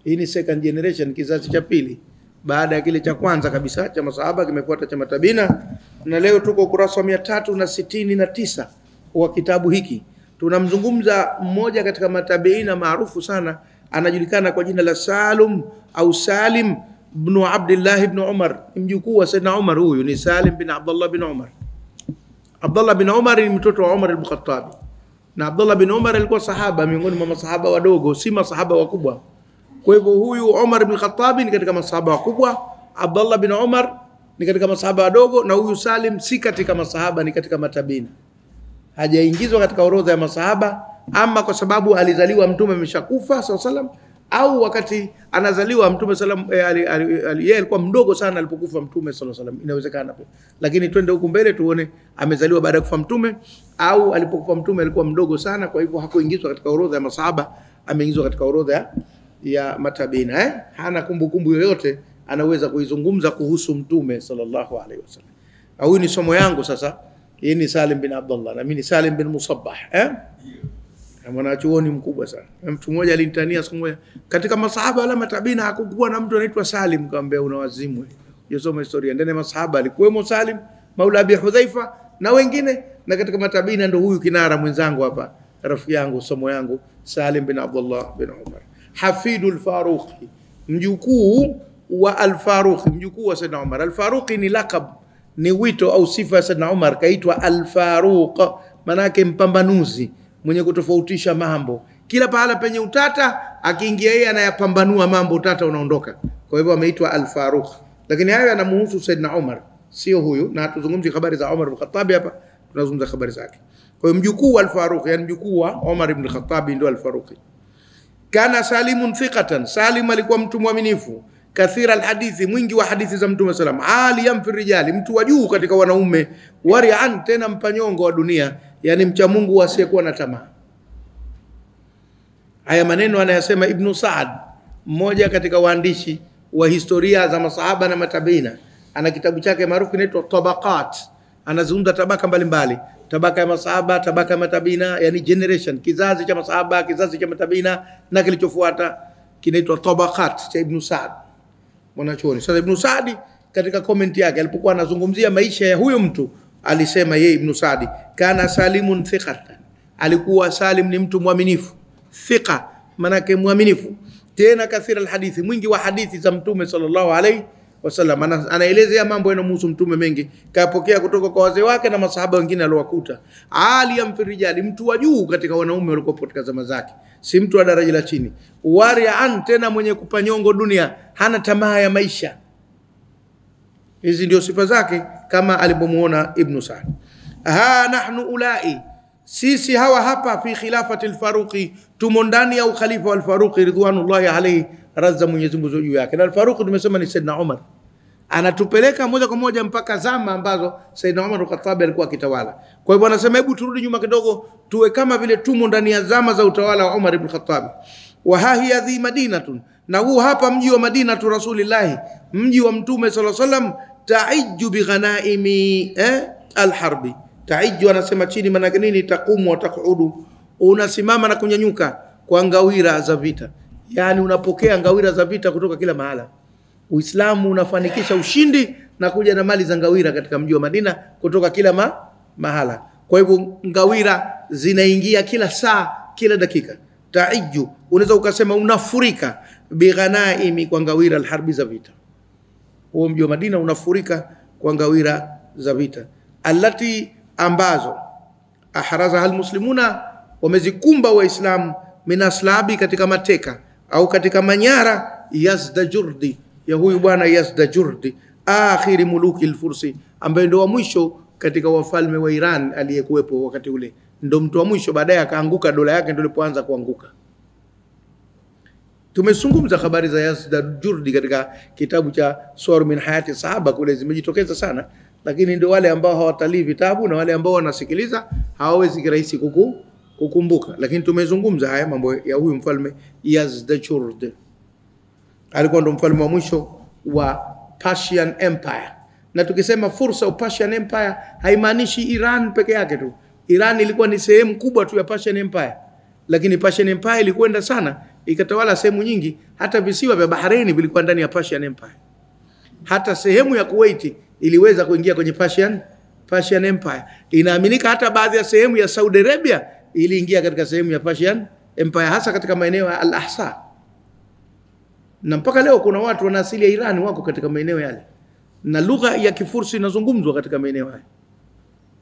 Hii ni second generation, kizazi cha pili baada ya kile cha kwanza kabisa cha masahaba, kimefuata cha matabiina. Na leo tuko ukurasa wa 369 wa kitabu hiki. Tunamzungumza mmoja katika matabiina maarufu sana, anajulikana kwa jina la Salim au Salim ibn Abdullah ibn Umar, mjukuu wa Sayyidina Umar. Huyu ni Salim bin Abdullah bin Umar. Abdullah bin Umar ni mtoto wa Umar ibn Khattab, na Abdullah bin Umar alikuwa sahaba miongoni mwa masahaba wadogo, si masahaba wakubwa. Kwa hivyo huyu Umar ibn Khattab ni katika masahaba wakubwa, Abdullah bin Umar ni katika masahaba wadogo, na huyu Salim si katika masahaba, ni katika matabiina. Hajaingizwa katika orodha ya masahaba, ama kwa sababu alizaliwa mtume ameshakufa sallam, au wakati anazaliwa mtume sallam yeye alikuwa mdogo sana alipokufa mtume sallam. Inawezekana pia, lakini twende huku mbele tuone amezaliwa baada ya kufa mtume au alipokufa mtume alikuwa mdogo sana. Kwa hivyo hakuingizwa katika orodha ya masahaba, ameingizwa katika orodha ya matabiina. Hana kumbukumbu yoyote anaweza kuizungumza kuhusu mtume sallallahu alaihi wasallam. Huyu ni somo yangu sasa. Yeye ni Salim bin Abdullah na mimi ni Salim bin Musabbah. Mwanachuoni mkubwa sana. Mtu mmoja alinitania siku moja, katika masahaba wala matabiina hakukuwa na mtu anaitwa Salim. Nikamwambia una wazimu wewe. Yosoma historia. Ndani ya masahaba alikuwemo Salim Maula Abi Hudhaifa na wengine, na katika matabiina ndo huyu kinara mwenzangu hapa, rafiki yangu, somo yangu, Salim bin Abdullah bin Umar. Hafidul Faruqi, mjukuu wa Al-Faruqi, mjukuu wa Sayyidina Umar. Al-Faruqi ni lakab, ni wito au sifa ya Sayyidina Umar, kaitwa Al-Faruq, manake mpambanuzi, mwenye kutofautisha mambo. Kila pahala penye utata akiingia yeye anayapambanua mambo, utata unaondoka. Kwa hivyo ameitwa Al-Faruq. Lakini hayo yanamuhusu Sayyidina Umar, sio huyu, na tuzungumzie habari za Umar ibn Khattab hapa, tunazungumza habari zake. Kwa hiyo mjukuu wa Al-Faruq, yani mjukuu wa Umar ibn Khattab ndio Al-Faruqi. Kana Salimun thiqatan, Salim alikuwa mtu mwaminifu, kathira alhadithi, mwingi wa hadithi za mtume sallam, aliyan fi rijali, mtu wa juu katika wanaume, wari'an, tena mpanyongo wa dunia, yani mcha Mungu asiyekuwa na tamaa. Haya maneno anayasema Ibn Sa'd, mmoja katika waandishi wa historia za masahaba na matabiina. Ana kitabu chake maarufu kinaitwa Tabaqat, anazungumza tabaka mbalimbali, tabaka ya masahaba, tabaka ya matabiina, yani generation, kizazi cha masahaba, kizazi cha matabiina na kilichofuata, kinaitwa Tabaqat cha Ibn Sa'd, mwanachuoni. Sasa Ibn Sa'd katika comment yake alipokuwa anazungumzia maisha ya huyo mtu, alisema yeye Ibn Sa'd, kana Salimun thiqatan, alikuwa Salim ni mtu mwaminifu. Thiqa manake mwaminifu, tena kathira alhadithi, mwingi wa hadithi za mtume sallallahu alaihi wasallam. Anaelezea mambo yanayomhusu mtume mengi, kapokea kutoka kwa wazee wake na masahaba wengine aliowakuta. Aliyam fi rijali, mtu wa juu katika wanaume walikuwa katika zama zake, si mtu wa daraja la chini. Wari'an, tena mwenye kupanyongo dunia, hana tamaa ya maisha. Hizi ndio sifa zake kama alipomuona Ibn Sa'd. Nahnu ulai, sisi hawa hapa, fi khilafati al-Faruqi, tumo ndani ya ukhalifa wal-Faruqi ridwanullahi alayhi, radza Mwenyezi Mungu juu yake. Na al-Faruqi tumesema ni Sayyidina Umar, anatupeleka moja kwa moja mpaka zama ambazo Sayyidina Umar al-Khattab alikuwa akitawala. Kwa hivyo anasema hebu turudi nyuma kidogo, tuwe kama vile tumo ndani ya zama za utawala wa Umar ibn Khattab. Wa hiya dhi madinatun, na huu hapa mji wa Madinatu Rasulillahi, mji wa Mtume sallallahu alayhi wasallam, ta'ijju bi ghanaimi al-harbi. Ta'ijju anasema chini maana nini? Taqumu wa taqudu, unasimama na kunyanyuka kwa ngawira za vita, yani unapokea ngawira za vita kutoka kila mahala. Uislamu unafanikisha ushindi na kuja na mali za ngawira katika mji wa Madina kutoka kila mahala. Kwa hivyo ngawira zinaingia kila saa, kila dakika. Ta'ijju unaweza ukasema unafurika, bighanaimi, kwa ngawira alharbi za vita. Huo mji wa Madina unafurika kwa ngawira za vita, allati, ambazo ahraza almuslimuna, wamezikumba waislamu, minaslabi, katika mateka au katika manyara, Yazdajurdi, ya huyu bwana Yazdajurdi, akhiri muluki al-Fursi, ambaye ndo wa mwisho katika wafalme wa Iran aliyekuwepo wakati ule, ndo mtu wa mwisho. Baadaye akaanguka, dola yake ndio ilipoanza kuanguka. Tumezungumza habari za Yazdajurdi katika kitabu cha Suwar min Hayati Sahaba, kule zimejitokeza sana, lakini ndio wale ambao hawatalii vitabu na wale ambao wanasikiliza hawawezi kirahisi kukumbuka. Lakini tumezungumza haya mambo ya huyu mfalme Yazdajurd. Alikuwa ndo mfalme wa mwisho wa Persian Empire. Na tukisema fursa au Persian Empire haimaanishi Iran peke yake tu. Iran ilikuwa ni sehemu kubwa tu ya Persian Empire. lakini Persian Empire ilikwenda sana, ikatawala sehemu nyingi. Hata visiwa vya Bahrain vilikuwa ndani ya Persian Empire. Hata sehemu ya Kuwait iliweza kuingia kwenye Persian Empire. Inaaminika hata baadhi ya sehemu ya Saudi Arabia iliingia katika sehemu ya Persian Empire, hasa katika maeneo ya Al-Ahsa. Na mpaka leo kuna watu wana asili ya Iran wako katika maeneo yale, na lugha ya Kifursi inazungumzwa katika maeneo hayo.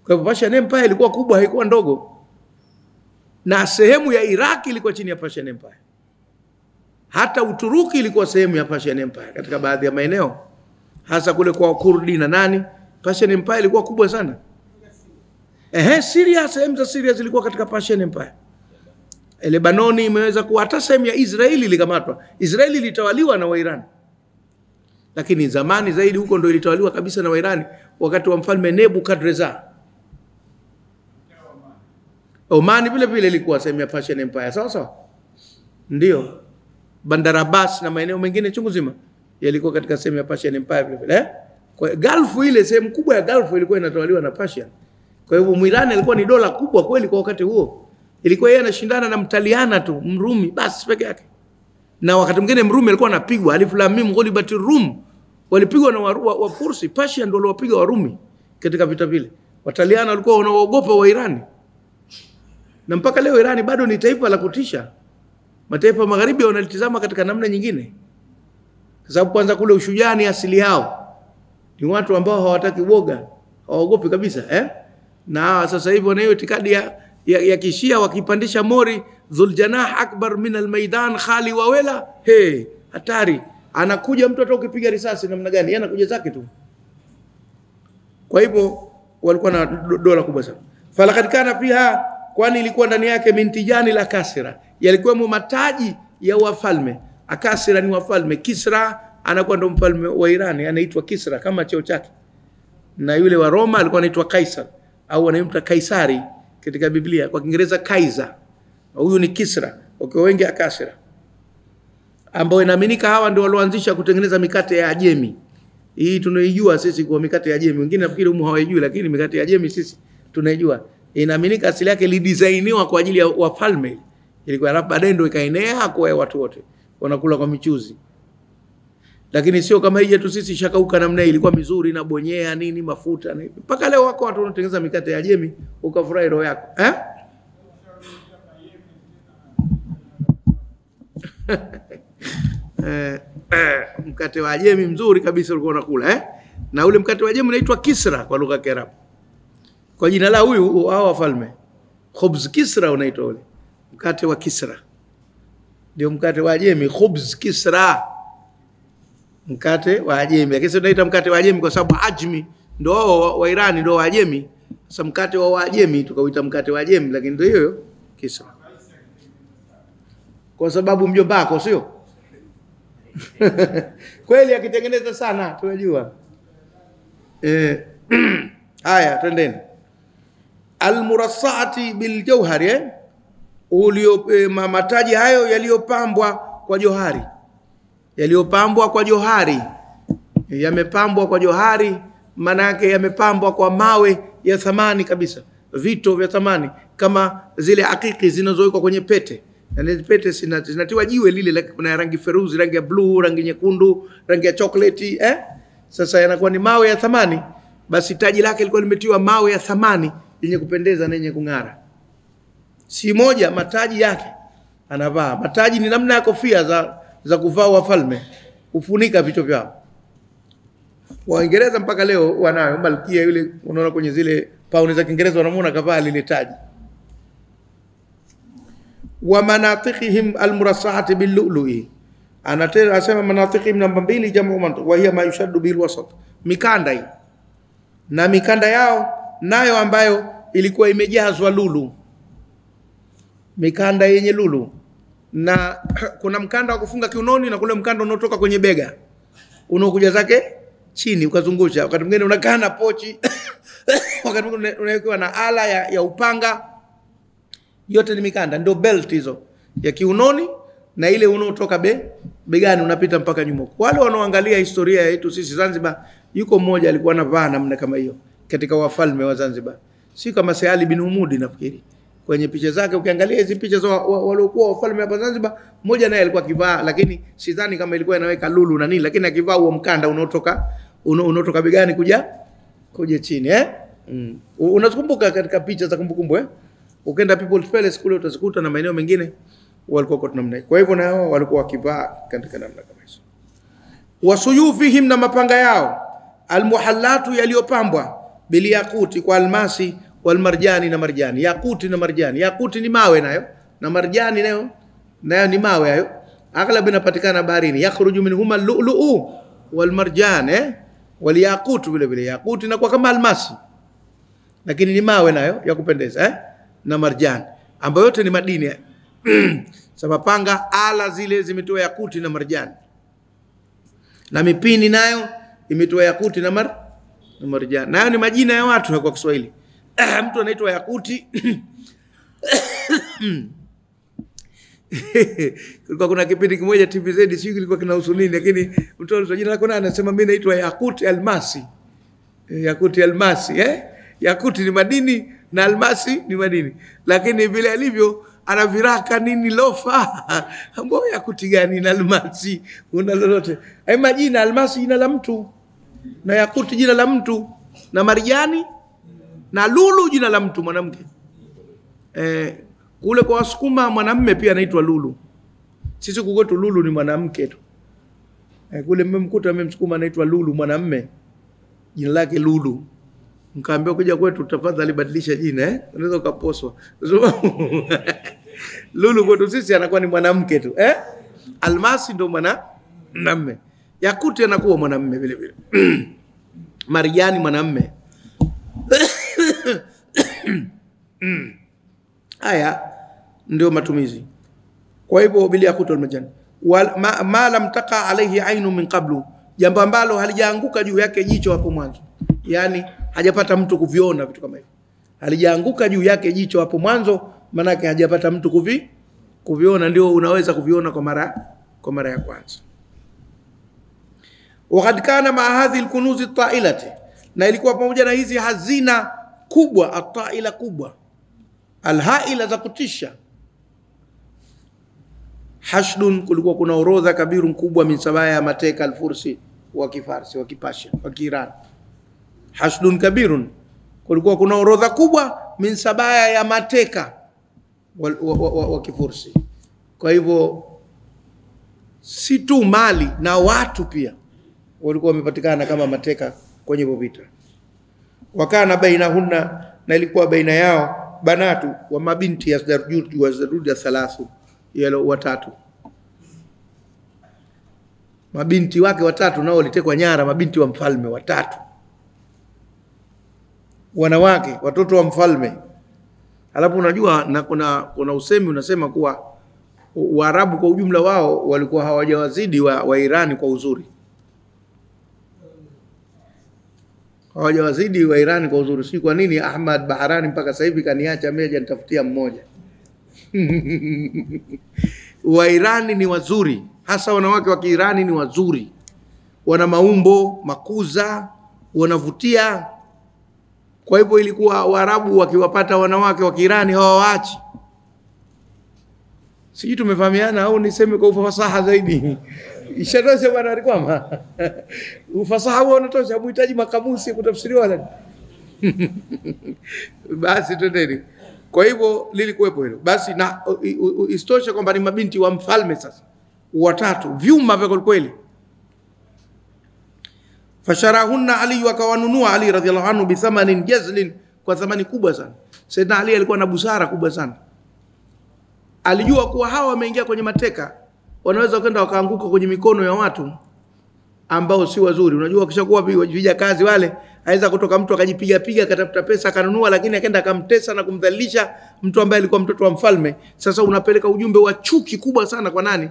Kwa hivyo Persian Empire ilikuwa kubwa, haikuwa ndogo. Na sehemu ya Iraq ilikuwa chini ya Persian Empire. Hata Uturuki ilikuwa sehemu ya Persian Empire katika baadhi ya maeneo, hasa kule kwa Kurdi na nani. Persian Empire ilikuwa kubwa sana. Syria, sehemu za Syria zilikuwa katika Persian Empire. Lebanoni imeweza kuwa, hata sehemu ya Israeli ilikamatwa. Israeli ilitawaliwa na Wairani, lakini zamani zaidi huko ndio ilitawaliwa kabisa na Wairani wakati wa mfalme Nebukadreza. Oman vile vile ilikuwa sehemu ya Persian Empire, sawa sawa. Ndio Bandar Abbas na maeneo mengine chungu zima yalikuwa katika sehemu ya Persian Empire vile vile. Kwa Gulf, ile sehemu kubwa ya Gulf ilikuwa inatawaliwa na Persian. Kwa hivyo Mwirani alikuwa ni dola kubwa kweli kwa wakati huo. Ilikuwa yeye anashindana na Mtaliana tu, Mrumi basi peke yake. Na wakati mwingine Mrumi alikuwa anapigwa, alif lam mim ghulibatir rum. Walipigwa na Wafursi, Persian ndio waliwapiga Warumi katika vita vile. Wataliana walikuwa wanaogopa wa Irani. Na mpaka leo Irani bado ni taifa la kutisha. Mataifa magharibi wanalitazama katika namna nyingine. Kwa sababu kwanza kule ushujaa ni asili yao. Ni watu ambao hawataki woga, hawaogopi kabisa, Na sasa hivi wanayo itikadi ya Kishia, wakipandisha mori dhuljanah akbar min almaidan khali wawela, hatari. Anakuja mtu hata ukipiga risasi namna gani, yeye anakuja zake tu. Kwa hivyo walikuwa na dola kubwa sana. Falakad kana fiha, kwani ilikuwa ndani yake mintijani la kasira, yalikuwa mataji ya wafalme. Akasira ni wafalme. Kisra anakuwa ndo mfalme wa Irani, anaitwa Kisra kama cheo chake. Na yule wa Roma alikuwa anaitwa Kaisar au anaitwa Kaisari katika Biblia, kwa Kiingereza Kaiser. Huyu ni Kisra, okay, wengi Akasira, ambao inaaminika hawa ndio walioanzisha kutengeneza mikate ya Ajemi. Hii tunaijua sisi kwa mikate ya Ajemi. Wengine nafikiri humu hawajui, lakini mikate ya Ajemi sisi tunaijua. Inaaminika asili yake ilidesigniwa kwa ajili ya wafalme. Ilikuwa alafu baadaye ndio ikaenea kwa watu wote wanakula kwa michuzi. Lakini sio kama hii yetu sisi shakauka namna hii, ilikuwa mizuri na bonyea nini mafuta na mpaka leo wako watu wanatengeneza mikate ya Ajemi ukafurahi roho yako. Mkate wa Ajemi mzuri kabisa ulikuwa unakula, Na ule mkate wa Ajemi unaitwa Kisra kwa lugha ya Kiarabu. Kwa jina la huyu hao wafalme. Khubz Kisra unaitwa ule. Mkate wa Kisra. Ndio mkate wa Ajemi, Khubz Kisra. Mkate wa Ajemi. Lakini tunaita mkate wa Ajemi kwa sababu Ajmi ndio wa Irani ndio wa Ajemi. Sasa mkate wa Ajemi tukauita mkate wa Ajemi, lakini ndio hiyo Kisra. Kwa sababu mjomba wako sio? Kweli akitengeneza sana tunajua. Haya twendeni. Al-murassaati bil jawhari, mataji hayo yaliyopambwa kwa johari. Yaliyopambwa kwa johari. Yamepambwa kwa johari, maana yake yamepambwa kwa mawe ya thamani kabisa. Vito vya thamani kama zile akiki zinazowekwa kwenye pete. Na zile pete zinatiwa jiwe lile, kuna rangi feruzi, rangi ya blue, rangi nyekundu, rangi ya chocolate, Sasa yanakuwa ni mawe ya thamani. Basi taji lake lilikuwa limetiwa mawe ya thamani yenye kupendeza na yenye kung'ara. Si moja mataji yake anavaa. Mataji ni namna ya kofia za kuvaa wafalme, kufunika vichwa vyao. Waingereza mpaka leo wanayo malkia yule, unaona kwenye zile pauni za Kiingereza wanamuona kavaa lile taji. Wa manatiqihim almurassaati billu'lu'i, anasema manatiqihim namba 2 jamu mantiq wa hiya ma yushaddu bil wasat, mikanda hii. Na mikanda yao nayo ambayo ilikuwa imejazwa lulu, mikanda yenye lulu. Na kuna mkanda wa kufunga kiunoni na kule mkanda unaotoka kwenye bega unaokuja zake chini ukazungusha. Wakati mwingine unakaa na pochi wakati mwingine unawekewa na ala ya upanga. Yote ni mikanda, ndio belt hizo ya kiunoni na ile unaotoka begani unapita mpaka nyuma. Wale wanaoangalia historia yetu sisi Zanzibar, yuko mmoja alikuwa anavaa namna kama hiyo katika wafalme wa Zanzibar. Si kama Saali bin Umudi nafikiri. kwenye picha zake. Ukiangalia hizi picha za waliokuwa wafalme hapa Zanzibar, mmoja naye alikuwa akivaa, lakini sidhani kama ilikuwa inaweka lulu na nini, lakini akivaa huo mkanda unaotoka begani kuja chini Unakumbuka katika picha za kumbukumbu Ukenda People's Palace kule utazikuta na maeneo mengine walikuwa kwa namna hiyo. Kwa hivyo nao walikuwa wakivaa katika namna kama hizo. Wasuyufihim, na mapanga yao, almuhallatu, yaliyopambwa, biliyakuti, kwa almasi, walmarjani, na marjani. Yakuti na marjani, yakuti ni mawe nayo, na marjani nayo ni mawe hayo, aghlab inapatikana baharini. Yakhruju minhuma al-lu'lu'u walmarjan waliyakutu, vile vile yakuti na kwa kama almasi, lakini ni mawe nayo ya kupendeza na marjani, ambayo yote ni madini Sasa panga ala zile zimetoa yakuti na marjani, na mipini nayo imetoa yakuti na marjani. Nayo ni majina ya watu kwa Kiswahili. Mtu anaitwa Yakuti kulikuwa kuna kipindi kimoja TVZ, sio kilikuwa kinahusu nini, lakini mtu anaitwa jina lako anasema mimi naitwa Yakuti Almasi. Yakuti Almasi Yakuti ni madini na almasi ni madini, lakini vile alivyo ana viraka nini lofa ambao yakuti gani na almasi una lolote. Hai majina, almasi jina la mtu, na yakuti jina la mtu, na marjani na lulu jina la mtu mwanamke. Kule kwa Wasukuma mwanamume pia anaitwa lulu. Sisi kwetu lulu ni mwanamke tu. Kule mmemkuta Msukuma anaitwa lulu mwanamume, jina lake lulu. Mkaambia kuja kwetu tafadhali badilisha jina unaweza ukaposwa. Lulu kwetu sisi anakuwa ni mwanamke tu almasi ndo mwanamume, yakuti anakuwa mwanamume vile vile. Marjani mwanamume. Haya ndio matumizi. Kwa hivyo bila yakuti almarjani ma lam taqa alayhi ainu min qablu, jambo ambalo halijaanguka juu yake jicho hapo mwanzo, yani hajapata mtu kuviona vitu kama hivyo. Halijaanguka juu yake jicho hapo mwanzo, maana yake hajapata mtu kuviona, ndio unaweza kuviona kwa mara ya kwanza. Wakati kana ma hadhi alkunuz at-ta'ilati, na ilikuwa pamoja na hizi hazina kubwa, at-ta'ila kubwa, alhaila za kutisha. Hashdun, kulikuwa kuna orodha kabirun kubwa, min sabaya ya mateka al-Fursi wa Kifarsi wa Kipasha wa Kiiran. Hashdun kabirun, kulikuwa kuna orodha kubwa, min sabaya ya mateka wa Kifursi. Kwa hivyo si tu mali na watu pia walikuwa wamepatikana kama mateka kwenye vita. Wakana bainahunna, na ilikuwa baina yao, banatu wa mabinti ya Zarjud ya thalathu, yalo watatu. Mabinti wake watatu nao walitekwa nyara, mabinti wa mfalme watatu, wanawake watoto wa mfalme. Alafu unajua na kuna usemi unasema kuwa Waarabu kwa ujumla wao walikuwa hawajawazidi wa Irani kwa uzuri. Hawajawazidi wa Irani kwa uzuri. Si kwa nini Ahmad Baharani mpaka sasa hivi kaniacha meja nitafutia mmoja. Wa Irani ni wazuri, hasa wanawake wa Kiirani ni wazuri. Wana maumbo makuza, wanavutia. Kwa hivyo ilikuwa Waarabu wakiwapata wanawake wa Kiirani hawaachi. Sijui tumefahamiana au niseme kwa ufasaha zaidi. Ishatosha bwana alikwama. Ufasaha huo unatosha, muhitaji makamusi kutafsiriwa wala. Basi twendeni. Kwa hivyo lilikuwepo hilo. Basi na istosha kwamba ni mabinti wa mfalme sasa. Watatu, vyuma vya kweli. Fasharahunna Ali, wakawanunua Ali radhiallahu anhu bithamanin jazlin, kwa thamani kubwa sana. Sayyidina Ali alikuwa na busara kubwa sana. Alijua kuwa hawa wameingia kwenye mateka, wanaweza kwenda wakaanguka kwenye mikono ya watu ambao si wazuri. Unajua kishakuwa vija kazi wale, aweza kutoka mtu akajipiga akatafuta pesa akanunua, lakini akaenda akamtesa na kumdhalilisha mtu ambaye alikuwa mtoto wa mfalme. Sasa unapeleka ujumbe wa chuki kubwa sana kwa nani?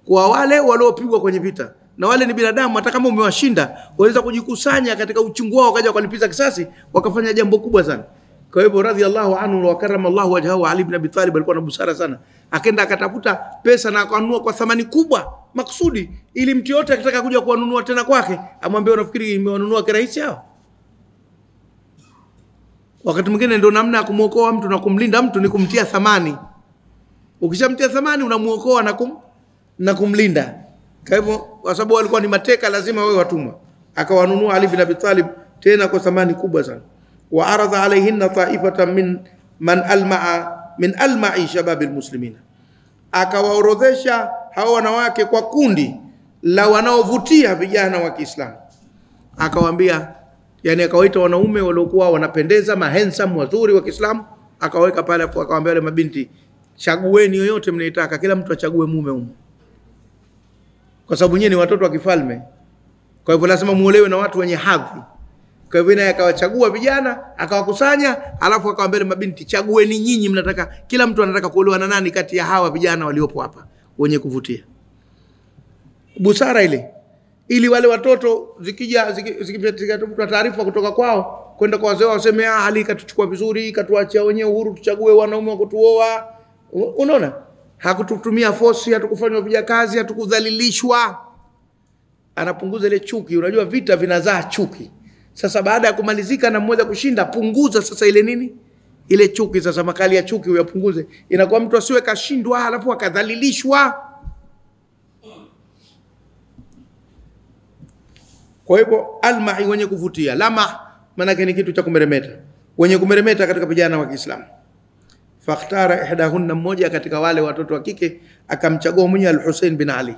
Kwa wale waliopigwa kwenye vita. Na wale ni binadamu, hata kama umewashinda, wanaweza kujikusanya katika uchungu wao wakaja kulipiza kisasi, wakafanya jambo kubwa sana. Kwa hivyo radhiallahu anhu wa karamallahu wajhahu, Ali ibn Abi Talib alikuwa na busara sana. Akaenda akatafuta pesa na akanunua kwa thamani kubwa maksudi, ili mtu yote akitaka kuja kuwanunua tena kwake amwambie unafikiri imewanunua kirahisi hao? Wakati mwingine ndio namna ya kumuokoa mtu na kumlinda mtu ni kumtia thamani. Ukishamtia thamani unamuokoa na kumlinda. Kwa hivyo kwa sababu walikuwa ni mateka lazima wawe watumwa. Akawanunua Ali bin Abi Talib tena kwa thamani kubwa sana. Wa aradha alayhinna ta'ifatan min alma'i shabab almuslimin. Akawaorodhesha hao wanawake kwa kundi la wanaovutia vijana wa Kiislamu. Akawaambia, yani akawaita wanaume waliokuwa wanapendeza, handsome, wazuri wa Kiislamu, akaweka pale hapo, akawaambia wale mabinti, chagueni yoyote mnaitaka, kila mtu achague mume humo. Kwa sababu nyinyi ni watoto wa kifalme. Kwa hivyo lazima muolewe na watu wenye hadhi. Kwa hivyo naye akawachagua vijana, akawakusanya, alafu akawaambia mabinti, chagueni nyinyi mnataka, kila mtu anataka kuolewa na nani kati ya hawa vijana waliopo hapa wenye kuvutia. Busara ile. Ili wale watoto zikipata taarifa kutoka kwao kwenda kwa wazee wao waseme, Ali katuchukua vizuri, katuachia wenyewe uhuru tuchague wanaume wa kutuoa. Unaona? Hakututumia force, hatukufanywa vijakazi, hatukudhalilishwa. Anapunguza ile chuki. Unajua vita vinazaa chuki. Sasa baada ya kumalizika na mmoja kushinda, punguza sasa ile nini? Ile chuki. Sasa makali ya chuki uyapunguze. Inakuwa mtu asiwe kashindwa alafu akadhalilishwa. Kwa hivyo alma'i wenye kuvutia, lama maana ni kitu cha kumeremeta, wenye kumeremeta katika vijana wa Kiislamu. Fakhtara ihdahunna, mmoja katika wale watoto wa kike akamchagua mwenye al-Hussein bin Ali.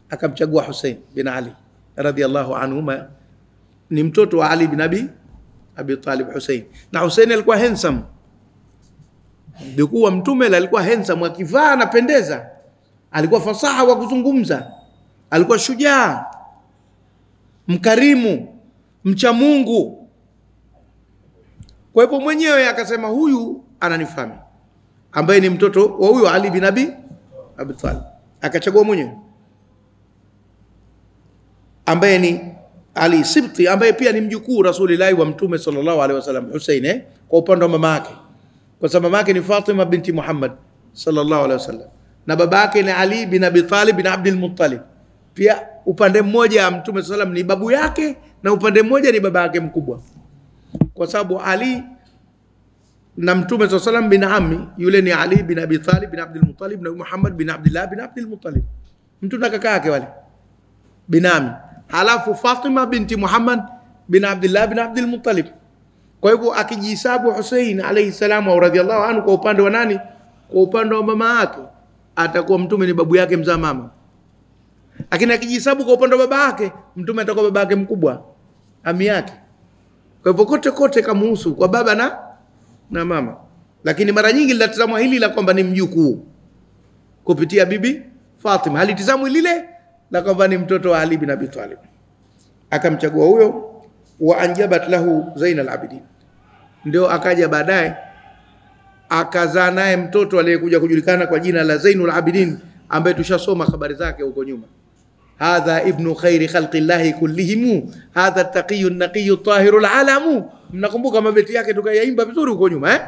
Akamchagua Hussein bin Ali radhiyallahu anhuma, ni mtoto wa Ali bin Abi Talib Hussein. Na Hussein alikuwa handsome. Ndikuwa mtume alikuwa handsome, akivaa anapendeza. Alikuwa fasaha wa kuzungumza. Alikuwa shujaa, mkarimu, mcha Mungu. Kwa hivyo mwenyewe akasema huyu ananifahamu, ambaye ni mtoto wa huyo Ali bin Abi Talib. Akachagua mwenyewe ambaye ni Ali Sibti, ambaye pia ni mjukuu Rasulullah wa Mtume sallallahu alaihi wasallam, Hussein kwa upande wa mama yake, kwa sababu mama yake ni Fatima binti Muhammad sallallahu alaihi wasallam na baba yake ni Ali bin Abi Talib bin Abdul Muttalib. Pia upande mmoja wa Mtume sallam ni babu yake na upande mmoja ni baba yake mkubwa, kwa sababu Ali na Mtume sallam bin ammi, yule ni Ali bin Abi Talib bin Abdul Muttalib na Muhammad bin Abdullah bin Abdul Muttalib, mtu na kaka yake wale binami. Halafu Fatima binti Muhammad bin Abdullah bin Abdul Muttalib. Kwa hivyo akijihesabu Hussein alayhi salam au radhiyallahu anhu kwa upande wa nani? Kwa upande wa mama yake atakuwa Mtume ni babu yake mzaa mama. Lakini akijihesabu kwa upande wa baba yake, Mtume atakuwa baba yake mkubwa, ami yake. Kwa hivyo kote kote kamuhusu kwa baba na mama. Lakini mara nyingi linatazamwa hili la kwamba ni mjukuu kupitia bibi Fatima. Halitazamwi lile la kwamba ni mtoto wa Ali bin Abi Talib. Akamchagua huyo, wa anjabat lahu Zainul Abidin. Ndio akaja baadaye akazaa naye mtoto aliyekuja kujulikana kwa jina la Zainul Abidin, ambaye tushasoma habari zake huko nyuma. Hadha ibnu khairi khalqillahi kullihim, hadha taqiyun naqiyut tahirul alam. Mnakumbuka mabeti yake tukayaimba vizuri huko nyuma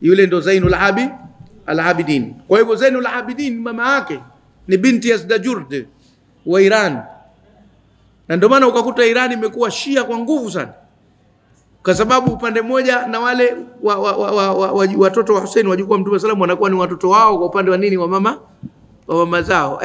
Yule ndo Zainul Abidin. Kwa hivyo Zainul Abidin mama yake ni binti Yazdajurd wa Iran. Na ndio maana ukakuta Iran imekuwa Shia kwa nguvu sana, kwa sababu upande mmoja na wale watoto wa Hussein wajukuu wa Mtume sallallahu alaihi wasallam wanakuwa ni watoto wao kwa upande wa nini, wa mama zao